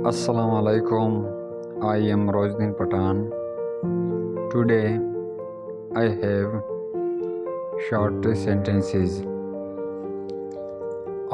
Assalamu alaikum. I am Rojdin Patan. Today I have short sentences.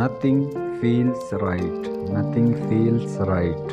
Nothing feels right. Nothing feels right.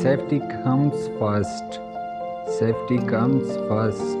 Safety comes first. Safety comes first.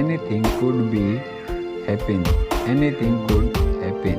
Anything could be happen. Anything could happen.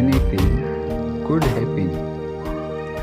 Anything could happen.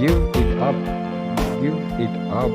Give it up. Give it up.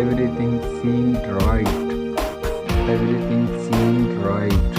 Everything seemed right. Everything seemed right.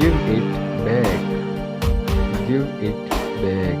Give it back. Give it back.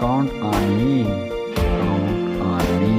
Count on me. Count on me.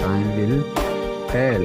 Time will tell.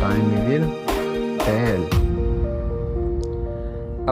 Time will tell.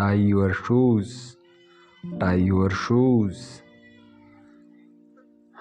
Tie your shoes. Tie your shoes.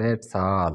That's all.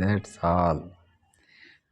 That's all.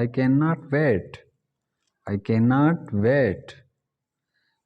I cannot wait. I cannot wait.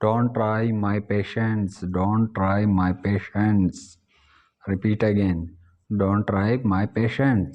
Don't try my patience. Don't try my patience. Repeat again. Don't try my patience.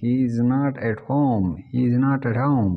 He is not at home. He is not at home.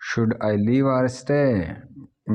Should I leave or stay?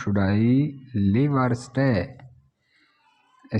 Should I leave or stay?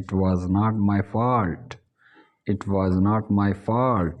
It was not my fault. It was not my fault.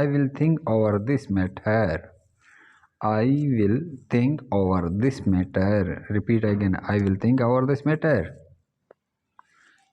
I will think over this matter. I will think over this matter. Repeat again. I will think over this matter.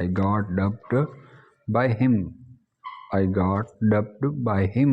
I got duped by him. I got duped by him.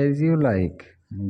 As you like.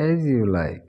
As you like.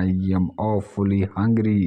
I am awfully hungry.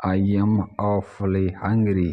I am awfully hungry.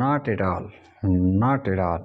Not at all. Not at all.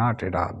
Not at all.